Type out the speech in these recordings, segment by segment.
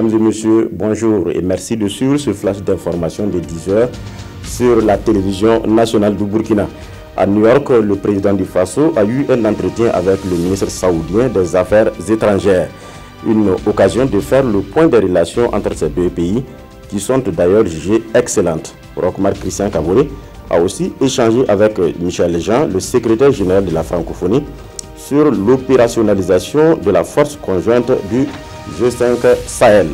Mesdames et messieurs, bonjour et merci de suivre ce flash d'information de 10h sur la télévision nationale du Burkina. À New York, le président du Faso a eu un entretien avec le ministre saoudien des Affaires étrangères. Une occasion de faire le point des relations entre ces deux pays qui sont d'ailleurs jugées excellentes. Rochmar Christian Kaboré a aussi échangé avec Michel Jean, le secrétaire général de la francophonie, sur l'opérationnalisation de la force conjointe du G5 Sahel.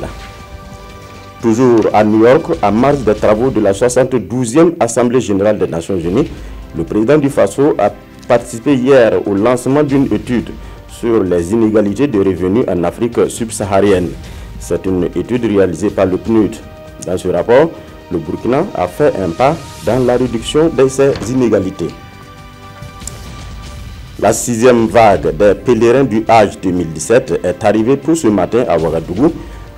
Toujours à New York, en marge des travaux de la 72e Assemblée générale des Nations Unies, le président du Faso a participé hier au lancement d'une étude sur les inégalités de revenus en Afrique subsaharienne. C'est une étude réalisée par le PNUD. Dans ce rapport, le Burkina a fait un pas dans la réduction de ces inégalités. La 6e vague des pèlerins du Hajj 2017 est arrivée pour ce matin à Ouagadougou,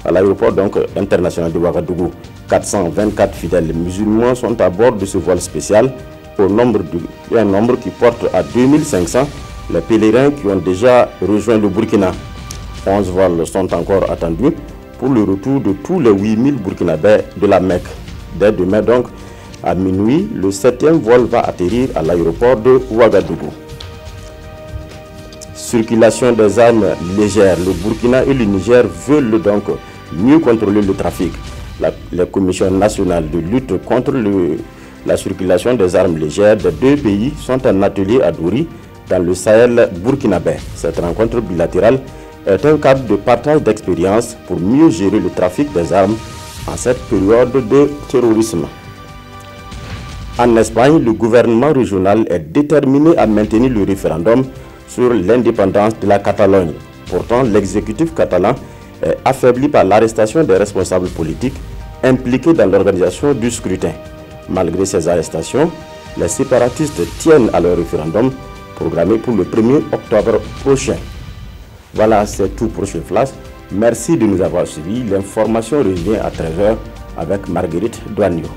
à l'aéroport international de Ouagadougou. 424 fidèles musulmans sont à bord de ce vol spécial, un nombre qui porte à 2500 les pèlerins qui ont déjà rejoint le Burkina. 11 vols sont encore attendus pour le retour de tous les 8000 Burkinabés de la Mecque. Dès demain donc, à minuit, le 7e vol va atterrir à l'aéroport de Ouagadougou. Circulation des armes légères. Le Burkina et le Niger veulent donc mieux contrôler le trafic. Les commissions nationales de lutte contre la circulation des armes légères des deux pays sont en atelier à Douri, dans le Sahel burkinabé. Cette rencontre bilatérale est un cadre de partage d'expériences pour mieux gérer le trafic des armes en cette période de terrorisme. En Espagne, le gouvernement régional est déterminé à maintenir le référendum sur l'indépendance de la Catalogne. Pourtant, l'exécutif catalan est affaibli par l'arrestation des responsables politiques impliqués dans l'organisation du scrutin. Malgré ces arrestations, les séparatistes tiennent à leur référendum programmé pour le 1er octobre prochain. Voilà, c'est tout pour ce flash. Merci de nous avoir suivis. L'information revient à 13h avec Marguerite Douagneau.